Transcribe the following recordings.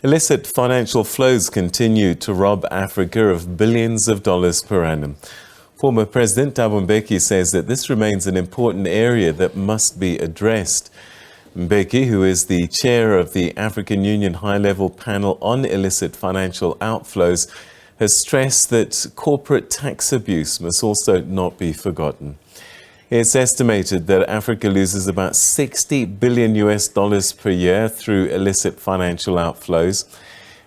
Illicit financial flows continue to rob Africa of billions of dollars per annum. Former President Thabo Mbeki says that this remains an important area that must be addressed. Mbeki, who is the chair of the African Union High-Level Panel on Illicit Financial Outflows, has stressed that corporate tax abuse must also not be forgotten. It's estimated that Africa loses about $60 billion per year through illicit financial outflows.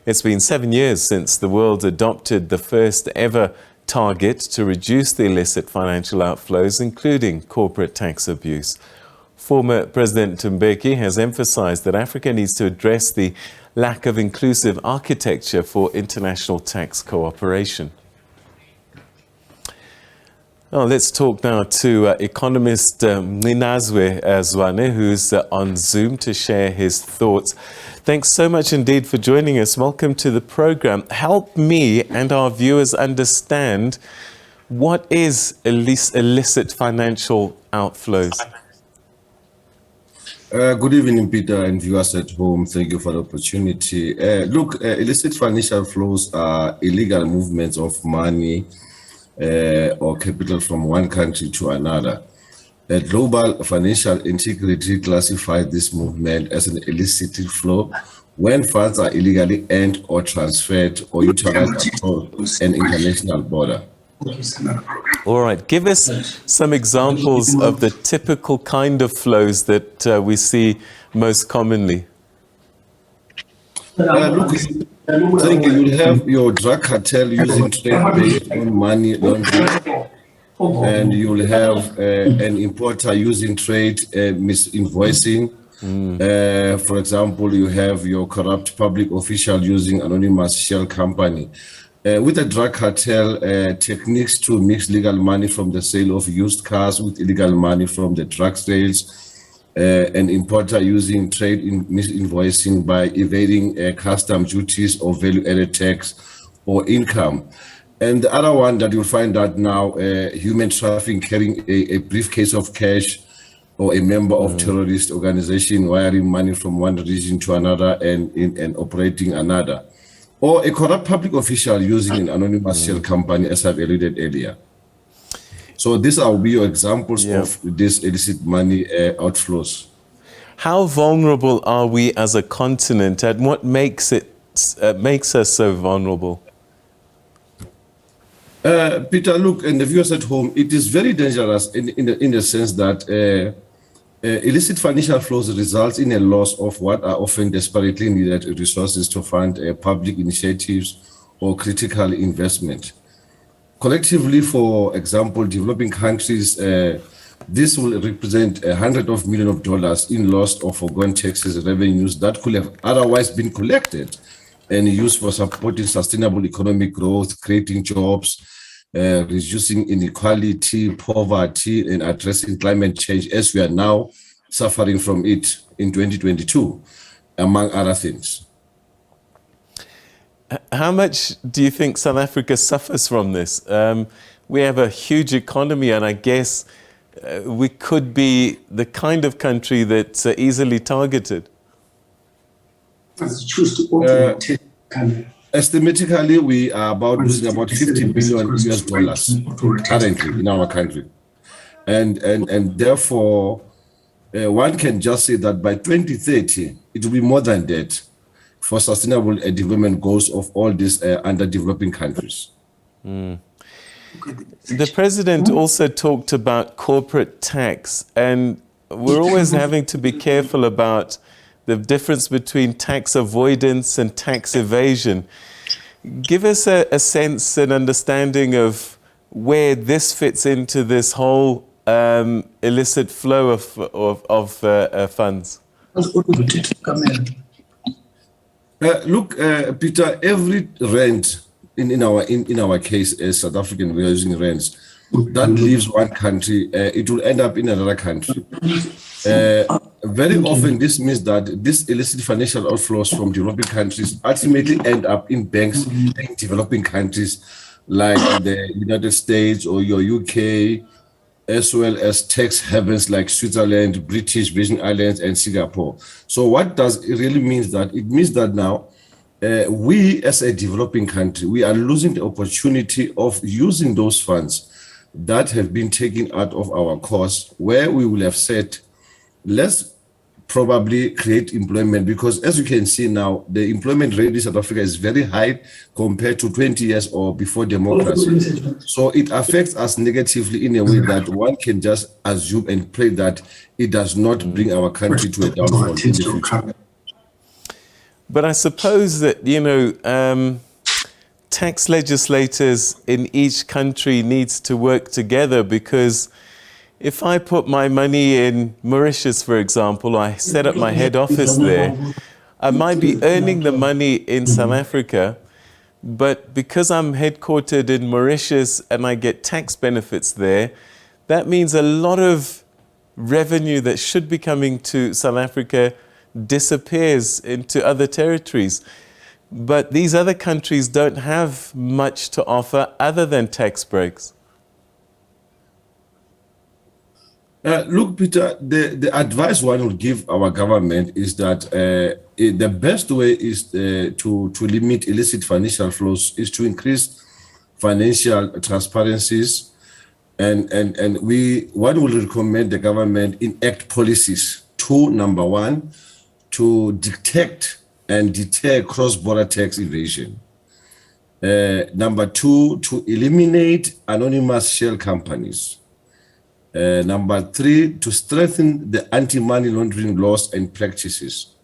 It's been 7 years since the world adopted the first ever target to reduce the illicit financial outflows, including corporate tax abuse. Former President Mbeki has emphasized that Africa needs to address the lack of inclusive architecture for international tax cooperation. Now, let's talk now to economist Mgcinazwe Zwane, who's on Zoom to share his thoughts. Thanks so much indeed for joining us. Welcome to the program. Help me and our viewers understand, what is illicit financial outflows? Good evening, Peter, and viewers at home. Thank you for the opportunity. Illicit financial flows are illegal movements of money or capital from one country to another. Global Financial Integrity classified this movement as an illicit flow when funds are illegally earned or transferred or utilized across an international border. All right, give us some examples of the typical kind of flows that we see most commonly. You'll have your drug cartel using trade based on money laundering, and you'll have an importer using trade misinvoicing. For example, you have your corrupt public official using anonymous shell company. With the drug cartel, techniques to mix legal money from the sale of used cars with illegal money from the drug sales. An importer using trade misinvoicing by evading custom duties or value-added tax or income. And the other one that you'll find out now, human trafficking, carrying a briefcase of cash, or a member of terrorist organization wiring money from one region to another and operating another. Or a corrupt public official using an anonymous shell company, as I've alluded earlier. So these will be your examples of this illicit money outflows. How vulnerable are we as a continent, and what makes us so vulnerable? Peter, look, and the viewers at home, it is very dangerous in the sense that illicit financial flows results in a loss of what are often desperately needed resources to fund public initiatives or critical investment. Collectively, for example, developing countries, this will represent $100 of millions in lost or forgone taxes revenues that could have otherwise been collected and used for supporting sustainable economic growth, creating jobs, reducing inequality, poverty, and addressing climate change, as we are now suffering from it in 2022, among other things. How much do you think South Africa suffers from this? We have a huge economy, and I guess we could be the kind of country that's easily targeted. Estimatically, we are losing about $50 billion currently in our country. And therefore, one can just say that by 2030, it will be more than that for sustainable development goals of all these underdeveloping countries. The president also talked about corporate tax, and we're always having to be careful about the difference between tax avoidance and tax evasion. Give us a sense and understanding of where this fits into this whole illicit flow of funds. Peter, every rent in our case as South African, we are using rents that leaves one country, it will end up in another country. Very often, this means that these illicit financial outflows from developing countries ultimately end up in banks in developing countries like the United States or your UK, as well as tax havens like Switzerland, British Virgin Islands, and Singapore. So what does it really mean? That it means that now we as a developing country, we are losing the opportunity of using those funds that have been taken out of our course, where we will have said, let's probably create employment, because as you can see now, the employment rate in South Africa is very high compared to 20 years or before democracy. So it affects us negatively in a way that one can just assume and pray that it does not bring our country to a downfall in the future. But I suppose that, tax legislators in each country needs to work together, because if I put my money in Mauritius, for example, I set up my head office there, I might be earning the money in South Africa, but because I'm headquartered in Mauritius and I get tax benefits there, that means a lot of revenue that should be coming to South Africa disappears into other territories. But these other countries don't have much to offer other than tax breaks. Look, Peter, the advice one would give our government is that the best way is to limit illicit financial flows is to increase financial transparencies, and one will recommend the government enact policies to, number one, to detect and deter cross-border tax evasion. Number two, to eliminate anonymous shell companies. Number three, to strengthen the anti-money laundering laws and practices,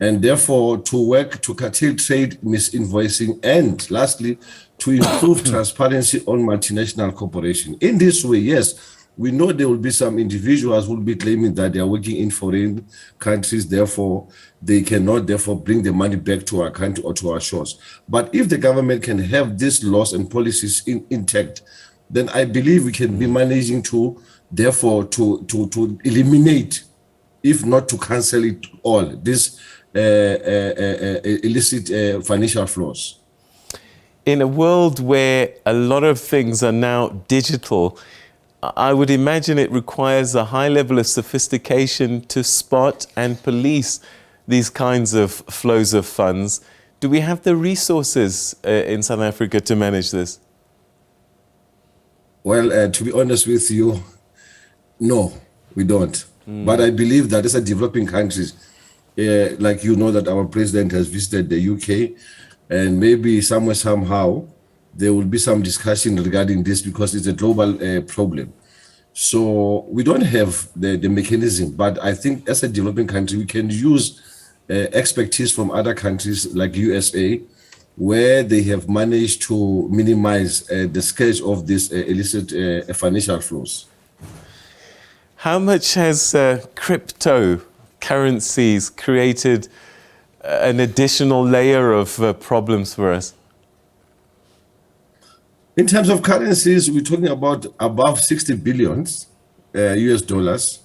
and therefore to work to curtail trade misinvoicing, and lastly, to improve transparency on multinational corporations. In this way, yes, we know there will be some individuals who will be claiming that they are working in foreign countries, therefore they cannot bring the money back to our country or to our shores. But if the government can have these laws and policies intact, then I believe we can be managing to eliminate, if not to cancel it all, this illicit financial flows. In a world where a lot of things are now digital, I would imagine it requires a high level of sophistication to spot and police these kinds of flows of funds. Do we have the resources in South Africa to manage this? Well, to be honest with you, no, we don't. But I believe that as a developing countries, like that our president has visited the UK, and maybe somewhere, somehow, there will be some discussion regarding this, because it's a global problem. So we don't have the mechanism, but I think as a developing country, we can use expertise from other countries like USA, where they have managed to minimize the scourge of this illicit financial flows. How much has cryptocurrencies created an additional layer of problems for us? In terms of currencies, we're talking about above 60 billions US dollars.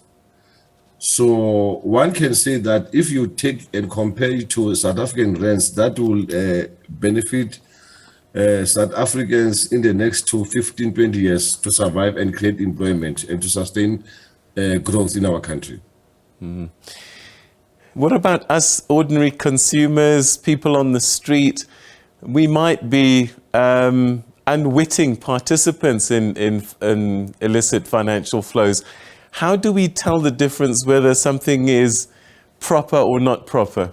So one can say that if you take and compare it to South African rands, that will benefit South Africans in the next 15, 20 years to survive and create employment and to sustain growth in our country. Mm-hmm. What about us ordinary consumers, people on the street? We might be unwitting participants in illicit financial flows. How do we tell the difference whether something is proper or not proper?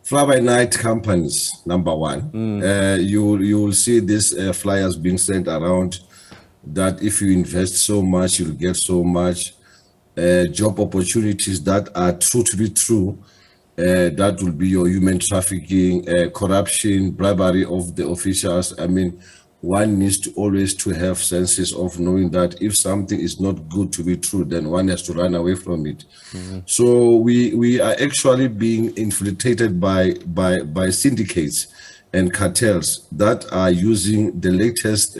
Fly-by-night companies, number one. You will see these flyers being sent around that if you invest so much, you'll get so much. Job opportunities that are true to be true. That will be your human trafficking, corruption, bribery of the officials. I mean, one needs to always to have senses of knowing that if something is not good to be true, then one has to run away from it. Mm-hmm. So we are actually being infiltrated by syndicates and cartels that are using the latest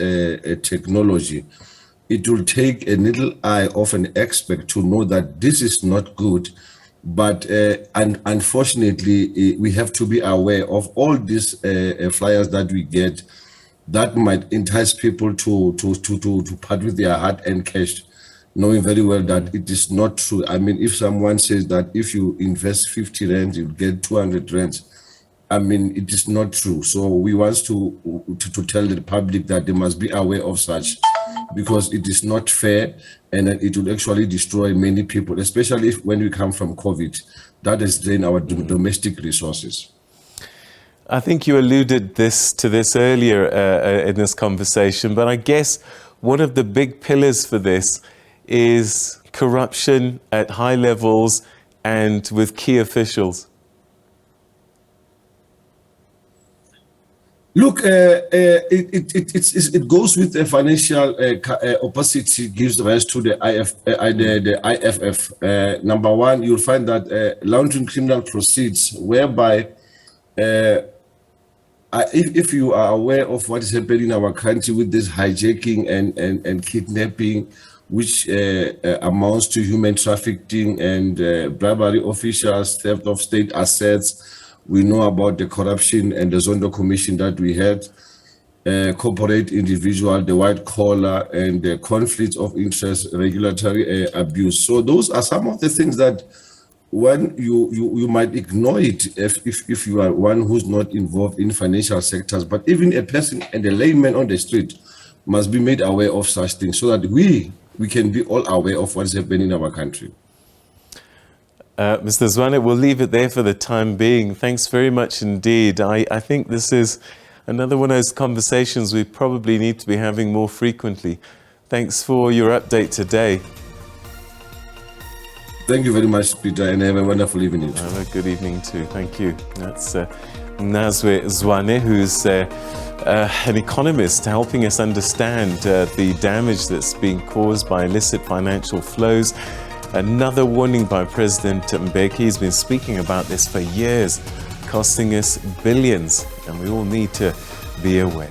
technology. It will take a little eye of an expert to know that this is not good. But unfortunately, we have to be aware of all these flyers that we get that might entice people to part with their hard-earned cash, knowing very well that it is not true. I mean, if someone says that if you invest 50 rand, you'll get 200 rand, I mean, it is not true. So we want to tell the public that they must be aware of such, because it is not fair, and it will actually destroy many people, especially when we come from COVID. That has drained our domestic resources. I think you alluded to this earlier in this conversation, but I guess one of the big pillars for this is corruption at high levels and with key officials. Look, it goes with the financial opacity gives rise to the IFF. Number one, you'll find that laundering criminal proceeds, whereby if you are aware of what is happening in our country with this hijacking and kidnapping, which amounts to human trafficking and bribery officials, theft of state assets. We know about the corruption and the Zondo Commission that we had, corporate individual, the white collar, and the conflict of interest, regulatory abuse. So those are some of the things that when you might ignore it if you are one who's not involved in financial sectors, but even a person and a layman on the street must be made aware of such things so that we can be all aware of what is happening in our country. Mr. Zwane, we'll leave it there for the time being. Thanks very much indeed. I think this is another one of those conversations we probably need to be having more frequently. Thanks for your update today. Thank you very much, Peter, and have a wonderful evening. Have a good evening too. Thank you. That's Mgcinazwe Zwane, who's an economist, helping us understand the damage that's being caused by illicit financial flows. Another warning by President Mbeki. He's been speaking about this for years, costing us billions, and we all need to be aware.